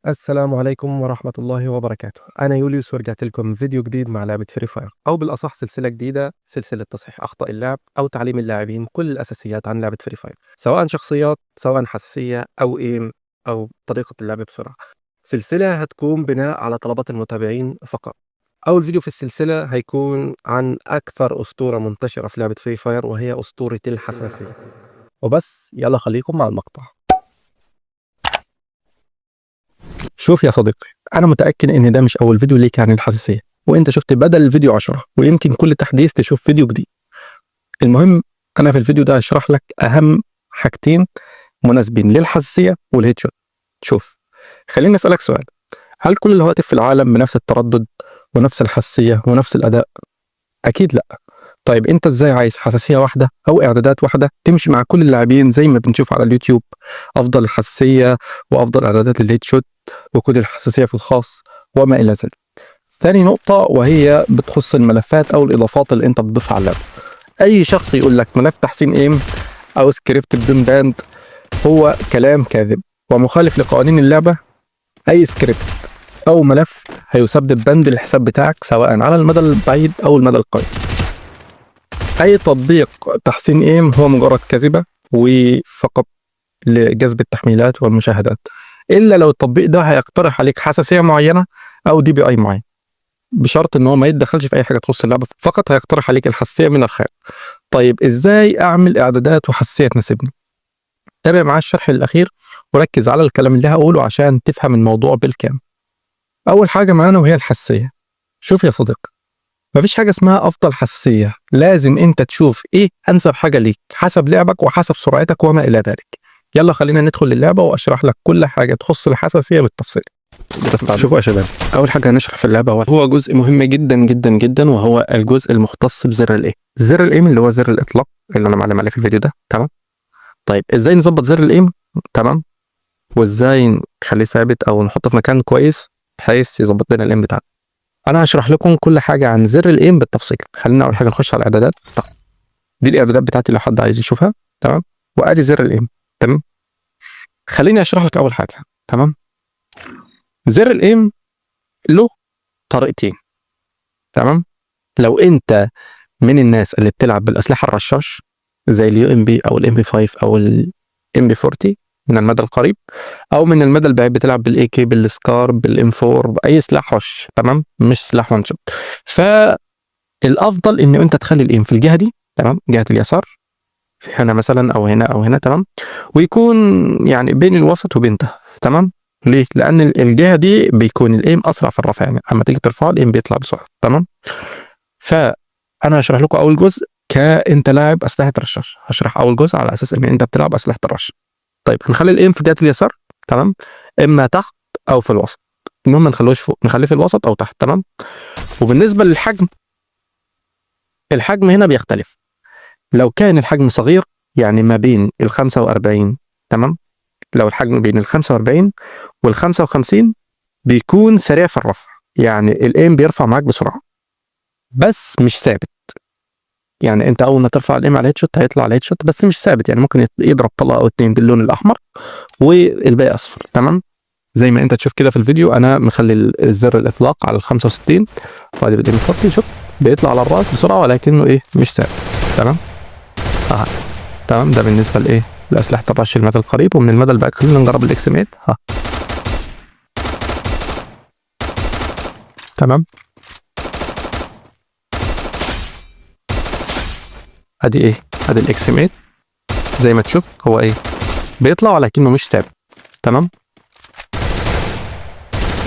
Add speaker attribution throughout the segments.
Speaker 1: السلام عليكم ورحمة الله وبركاته. أنا يوليوس ورجعت لكم فيديو جديد مع لعبة فري فاير، أو بالأصح سلسلة جديدة، سلسلة تصحيح أخطاء اللعب أو تعليم اللاعبين كل الأساسيات عن لعبة فري فاير، سواء شخصيات، سواء حساسية أو إيم أو طريقة اللعب بسرعة. سلسلة هتكون بناء على طلبات المتابعين فقط. أول فيديو في السلسلة هيكون عن أكثر أسطورة منتشرة في لعبة فري فاير، وهي أسطورة الحساسية. وبس يلا خليكم مع المقطع. شوف يا صديقي، أنا متأكد إن ده مش أول فيديو ليك عن الحساسية، وأنت شفت بدل الفيديو 10، ويمكن كل تحديث تشوف فيديو جديد. المهم، أنا في الفيديو ده هشرح لك أهم حاجتين مناسبين للحساسية والهيد شوت. شوف، خليني أسألك سؤال: هل كل الهواتف في العالم بنفس التردد ونفس الحساسية ونفس الأداء؟ أكيد لأ. طيب أنت إزاي عايز حساسية واحدة أو إعدادات واحدة تمشي مع كل اللاعبين زي ما بنشوف على اليوتيوب؟ أفضل الحساسية وأفضل إعدادات الهيد شوت وكود الحساسية في الخاص وما إلى ذلك. ثاني نقطة وهي بتخص الملفات أو الإضافات اللي أنت بتضيفها على اللعبة. أي شخص يقول لك ملف تحسين إيم أو سكريبت بدون باند هو كلام كاذب ومخالف لقوانين اللعبة. أي سكريبت أو ملف هيسبب بند للحساب بتاعك سواء على المدى البعيد أو المدى القريب. أي تطبيق تحسين إيم هو مجرد كذبة وفقط لجذب التحميلات والمشاهدات، إلا لو التطبيق ده هيقترح عليك حساسية معينة أو دي بي أي معين، بشرط إن هو ما يتدخلش في أي حاجة تخص اللعبة، فقط هيقترح عليك الحساسية من الخارج. طيب إزاي أعمل إعدادات وحساسية تناسبني؟ تابع معايا الشرح الأخير وركز على الكلام اللي هقوله عشان تفهم الموضوع بالكامل. أول حاجة معانا وهي الحساسية. شوف يا صديقي، مفيش حاجة اسمها أفضل حساسية، لازم أنت تشوف إيه أنسب حاجة ليك حسب لعبك وحسب سرعتك وما إلى ذلك. يلا خلينا ندخل للعبة وأشرح لك كل حاجة تخص الحساسية بالتفصيل. بس شوفوا يا شباب، أول حاجة هنشرح في اللعبة هو جزء مهم جدا جدا جدا، وهو الجزء المختص بزر الإيم. زر الإيم اللي هو زر الإطلاق اللي أنا معلم عليه في الفيديو ده، تمام؟ طيب إزاي نظبط زر الإيم؟ تمام؟ وإزاي نخليه ثابت أو نحطه في مكان كويس بحيث يظبط لنا الإيم بتاعنا؟ انا هشرح لكم كل حاجه عن زر الايم بالتفصيل. خلينا اول حاجه نخش على الاعدادات. طب دي الاعدادات بتاعتي لو حد عايز يشوفها، تمام؟ وادي زر الايم، تمام؟ خليني اشرح لك اول حاجه، تمام؟ زر الايم له طريقتين، تمام؟ لو انت من الناس اللي بتلعب بالاسلحه الرشاش زي اليو ام بي او الام بي 5 او الام بي 40 من المدى القريب، او من المدى البعيد بتلعب بالاي كي بالسكار بالام 4 باي سلاح رش، تمام؟ مش سلاح وان شوت. الافضل ان انت تخلي الايم في الجهه دي، تمام؟ جهه اليسار، في هنا مثلا او هنا او هنا، تمام؟ ويكون يعني بين الوسط وبين ده، تمام؟ ليه؟ لان الجهه دي بيكون الايم اسرع في الرفع، يعني اما تيجي ترفعه الايم بيطلع بسرعه، تمام؟ فانا هشرح لكم اول جزء كانت لاعب اسلحه رشاش، هشرح اول جزء على اساس ان انت بتلعب اسلحه الرش. طيب هنخلي الايم في جهه اليسار، تمام؟ اما تحت او في الوسط، المهم ما نخلوش فوق، نخليه في الوسط او تحت، تمام؟ وبالنسبه للحجم، الحجم هنا بيختلف. لو كان الحجم صغير يعني ما بين ال 45، تمام؟ لو الحجم بين ال 45 وال 55 بيكون سريع في الرفع، يعني الايم بيرفع معاك بسرعه بس مش ثابت. يعني انت اول ما ترفع الايم على الهيد شوت هيطلع على الهيد شوت بس مش ثابت، يعني ممكن يضرب طلقه او اتنين باللون الاحمر والباقي اصفر، تمام؟ زي ما انت تشوف كده في الفيديو، انا مخلي الزر الاطلاق على ال 65 وادي بالايم 40، شوف بيطلع على الراس بسرعه ولكنه ايه؟ مش ثابت، تمام؟ تمام. ده بالنسبه لايه؟ لاسلحه الرش المدى القريب. ومن المدى البعيد خلينا نجرب الاكس 8. تمام. ادي ايه؟ ادي الاكس 8 زي ما تشوف هو ايه؟ بيطلع ولكنه مش ثابت، تمام؟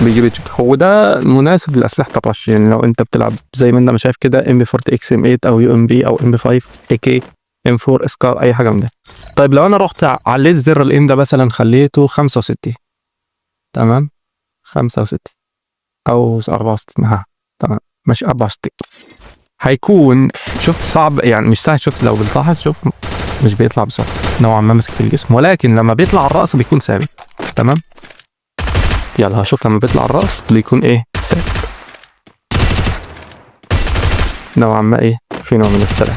Speaker 1: بيجي هو ده مناسب لاسلحه الرش، يعني لو انت بتلعب زي ما انت ما شايف كده ام بي 40 اكس ام 8 او يو ام بي او ام بي 5 اي كي ام 4 سكار اي حاجه من ده. طيب لو انا رحت عليت زر الام ده مثلا خليته 65، تمام؟ 65 او 64، تمام ماشي 64، هيكون شوف صعب يعني مش سهل. شوف لو بتلاحظ، شوف مش بيطلع بسرعه، نوعا ما ماسك في الجسم، ولكن لما بيطلع على الراس بيكون ثابت، تمام؟ يلا هشوف لما بيطلع على الراس بيكون ايه؟ ثابت، نوعا ما ايه؟ في نوع من السلام.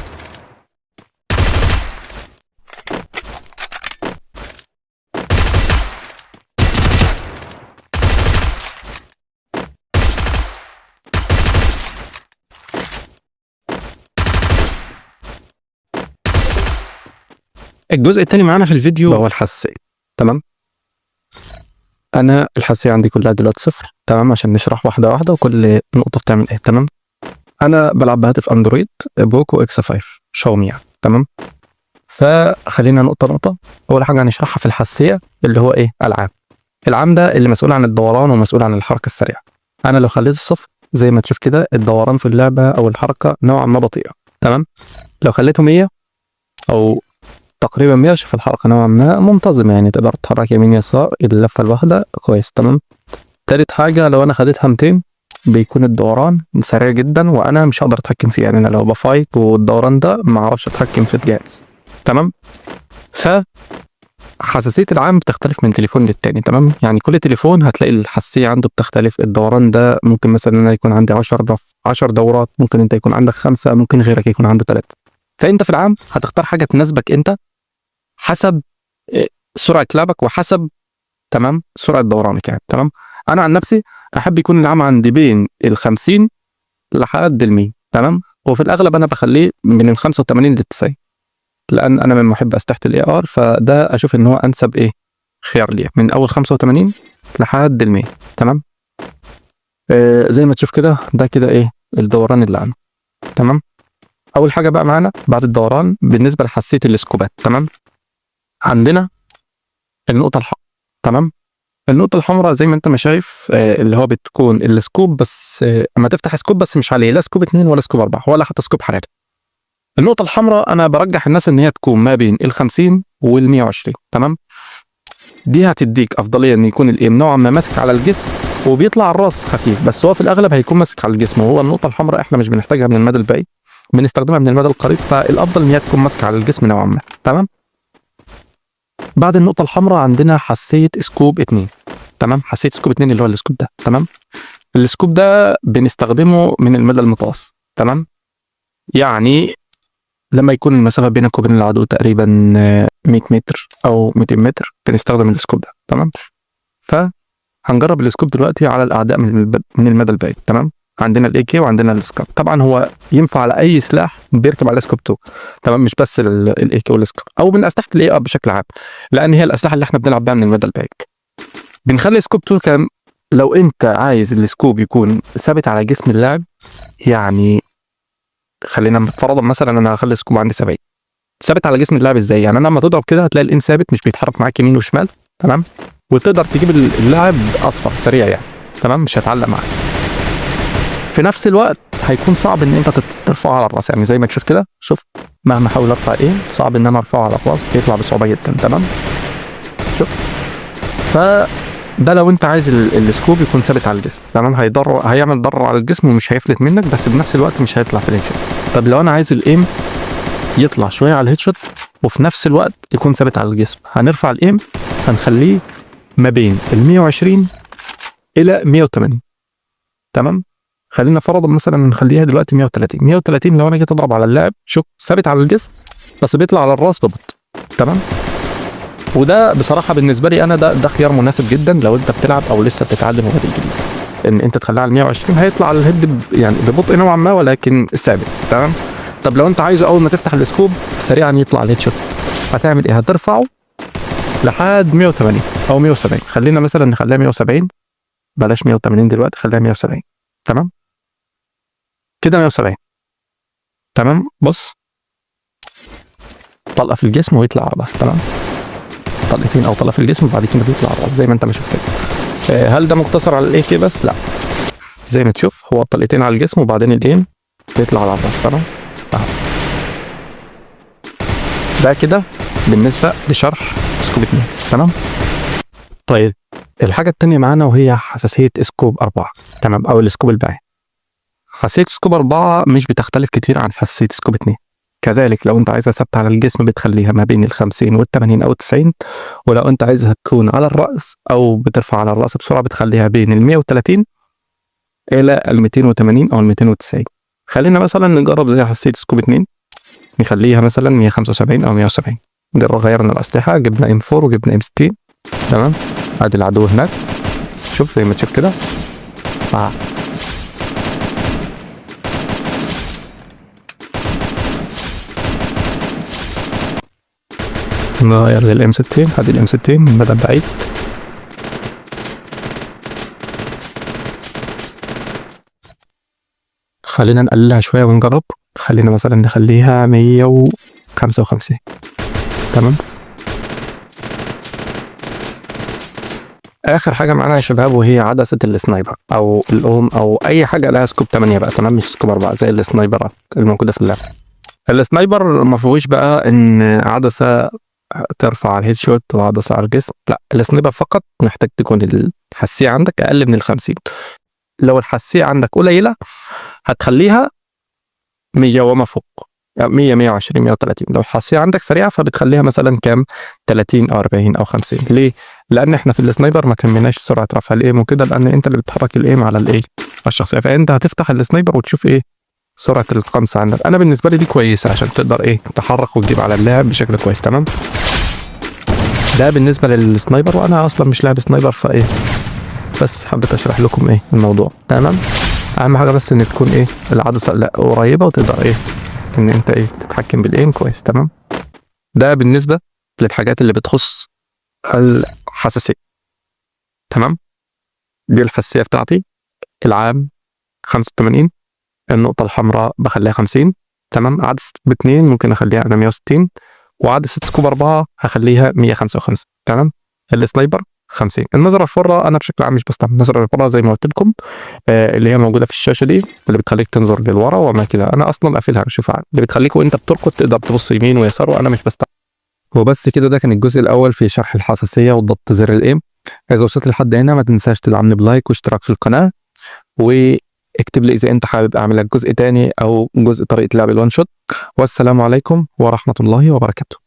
Speaker 1: الجزء التاني معانا في الفيديو هو الحساسية. تمام، انا الحساسية عندي كلها دلوقتي صفر. تمام، عشان نشرح واحدة واحدة وكل نقطة بتعمل ايه. تمام، انا بلعب بهاتف اندرويد بوكو اكس 5 شاومي يعني. تمام، فخلينا نقطة نقطة. اول حاجة هنشرحها في الحساسية اللي هو ايه؟ العام ده اللي مسؤول عن الدوران ومسؤول عن الحركة السريعة. انا لو خليت الصفر زي ما تشوف كده، الدوران في اللعبة او الحركة نوعا ما بطيئة. تمام، لو خليته 100 او تقريبا 100، شوف الحركة نوعا ما منتظمة، يعني تقدر تتحرك يمين يسار اللفة الواحدة كويس. تمام، تالت حاجة لو انا خدتها 200 بيكون الدوران سريع جدا وانا مش هقدر اتحكم فيه. يعني انا لو بفايت والدوران ده ما اعرفش اتحكم في الجهاز. تمام، فحساسية العام بتختلف من تليفون للتاني. تمام، يعني كل تليفون هتلاقي الحساسية عنده بتختلف. الدوران ده ممكن مثلا انا يكون عندي 10 دورات، ممكن انت يكون عندك 5، ممكن غيرك يكون عنده 3. فانت في العام هتختار حاجة تناسبك انت حسب سرعة لعبك وحسب تمام سرعة دورانك يعني. تمام، انا عن نفسي احب يكون العام عندي بين ال50 لحد ال100. تمام، وفي الاغلب انا بخليه من ال85 لل90، لان انا من محب اسلحه الاي ار، فده اشوف ان هو انسب ايه خيار لي من اول 85 لحد ال100. تمام، زي ما تشوف كده، ده كده ايه الدوران اللي عنده. تمام، اول حاجه بقى معانا بعد الدوران بالنسبه لحساسيه السكوبات. تمام، عندنا النقطه الحمراء. تمام، النقطة الحمراء زي ما انت ما شايف اللي هو بتكون السكوب، بس اما تفتح سكوب بس مش عليه لا سكوب 2 ولا سكوب 4 ولا حتى سكوب حراري. النقطة الحمراء انا برجح الناس ان هي تكون ما بين ال50 وال120. تمام، دي هتديك افضلية ان يكون الايم نوعا ما ماسك على الجسم وبيطلع الراس خفيف، بس هو في الاغلب هيكون ماسك على الجسم. وهو النقطة الحمراء احنا مش بنحتاجها من المدى البعيد، بنستخدمها من المدى القريب، فالافضل ان هي تكون ماسكة على الجسم نوعا ما. تمام، بعد النقطة الحمراء عندنا حساسية سكوب 2. تمام، حساسية سكوب 2 اللي هو السكوب ده. تمام، السكوب ده بنستخدمه من المدى المتوسط. تمام، يعني لما يكون المسافة بينك وبين العدو تقريبا 100 متر أو 200 متر بنستخدم السكوب ده. تمام، فهنجرب السكوب دلوقتي على الأعداء من المدى البعيد. تمام، عندنا الاي كي وعندنا السكاب. طبعا هو ينفع على اي سلاح بيركب على سكوب 2. تمام، مش بس الاي كي والسكاب، او من اسلحه الاي ار بشكل عام، لان هي الاسلحه اللي احنا بنلعب بيها من المدى البعيد. بنخلي سكوب 2 كام؟ لو انت عايز السكوب يكون ثابت على جسم اللاعب، يعني خلينا فرضا مثلا انا هخلي السكوب عندي 70 ثابت على جسم اللاعب. ازاي؟ يعني انا لما تضرب كده هتلاقي الان ثابت مش بيتحرك معاك يمين وشمال. تمام، وتقدر تجيب اللاعب اصفر سريع يعني. تمام، مش هيتعلق معاك. في نفس الوقت هيكون صعب ان انت ترفعه على الراس، يعني زي ما تشوف كده. شوف، مهما احاول ارفع ايه صعب ان انا ارفعه على الراس، بيطلع بصعوبه جدا. تمام، شوف. ده لو انت عايز السكوب يكون ثابت على الجسم. تمام، هيعمل ضرر على الجسم ومش هيفلت منك، بس بنفس الوقت مش هيطلع في الهيد شوت. طب لو انا عايز الايم يطلع شويه على الهيد شوت وفي نفس الوقت يكون ثابت على الجسم، هنرفع الايم، هنخليه ما بين ال 120 الى 180. تمام، خلينا فرضا مثلا نخليها دلوقتي 130. 130 لو انا جيت اضرب على اللاعب، شوف ثابت على الجسم بس بيطلع على الراس ببطء. تمام، وده بصراحه بالنسبه لي انا ده خيار مناسب جدا لو انت بتلعب او لسه بتتعلم وبادئ جديد، ان انت تخليها على 120 هيطلع على الهيد يعني ببطء نوعا ما ولكن ثابت. تمام، طب لو انت عايزه اول ما تفتح السكوب سريعا يطلع على الهيد شوت، هتعمل ايه؟ هترفعه لحد 180 او 170. خلينا مثلا نخليها 170، بلاش 180 دلوقتي، خليها 170. تمام، كده 170. تمام، بص، طلقه في الجسم ويطلع على الراس. تمام، طلقتين او طلقه في الجسم وبعد كده بيطلع على الراس زي ما انت ما شفت كده. هل ده مقتصر على الاي كي بس؟ لا، زي ما تشوف هو طلقتين على الجسم وبعدين الايم بيطلع على الراس. تمام، ده كده بالنسبه لشرح سكوب 2. تمام، طيب الحاجه الثانيه معانا وهي حساسيه سكوب 4. تمام، او السكوب الباقي. حساسيه سكوب 4 مش بتختلف كتير عن حساسيه سكوب 2. كذلك لو انت عايزها ثابته على الجسم بتخليها ما بين ال50 وال80 او ال90، ولو انت عايزها تكون على الراس او بترفع على الراس بسرعه بتخليها بين ال130 الى ال280 او ال290. خلينا مثلا نجرب زي حساسيه سكوب 2، نخليها مثلا 175 او 170. غيرنا الاسلحه، جبنا ام 4 وجبنا ام 60. تمام، ادي العدو هناك، شوف زي ما تشوف كده. نغير للام 60. هذه الام 60 من مدى بعيد. خلينا نقللها شوية ونجرب. خلينا مثلا نخليها 155. تمام. اخر حاجه معانا يا شباب وهي عدسه السنايبر او الاوم او اي حاجه لها سكوب 8 بقى. تمام، مش سكوب 4 زي السنايبرات الموجوده في اللعبه. السنايبر ما فيهوش بقى ان عدسه ترفع على الهيد شوت وعدسه على الجسم، لا، السنايبر فقط محتاج تكون الحساسيه عندك اقل من ال50. لو الحساسيه عندك قليله هتخليها 100 وما فوق، يعني 100 120 130. لو الحساسيه عندك سريعه فبتخليها مثلا كام 30 او 40 او 50. ليه؟ لان احنا في السنايبر ما كملناش سرعه رفع الايم وكده، لان انت اللي بتحرك الايم على الايه على الشخصيه، فانت هتفتح السنايبر وتشوف ايه سرعه القمص عندك. انا بالنسبه لي دي كويسه عشان تقدر ايه تتحرك وتجيب على اللاعب بشكل كويس. تمام، ده بالنسبه للسنايبر، وانا اصلا مش لاعب سنايبر فايه، بس حبيت اشرح لكم ايه الموضوع. تمام، اهم حاجه بس ان تكون ايه العدسه قريبه وتقدر ايه ان انت ايه تتحكم بالايم كويس. تمام، ده بالنسبه للحاجات اللي بتخص الحساسيه. تمام، دي الحساسيه بتاعتي العام 85. النقطه الحمراء بخليها 50. تمام، عدسه ب2 ممكن اخليها انا 160، وعدسه سكوب 4 هخليها 155. تمام، السنايبر 50. النظره الحره انا بشكل عام مش بستعمل النظره الحره زي ما قلت لكم، اللي هي موجوده في الشاشه دي اللي بتخليك تنظر للورا وما كده. انا اصلا قافلها شوف اللي بتخليك وانت بتركض تقدر تبص يمين ويسار، وانا مش بستعمل. وبس كده، ده كان الجزء الاول في شرح الحساسيه وضبط زر الايم. اذا وصلت لحد هنا ما تنساش تدعمني بلايك واشتراك في القناه، واكتب لي اذا انت حابب اعمل لك جزء تاني او جزء طريقه لعب الوان شوت. والسلام عليكم ورحمه الله وبركاته.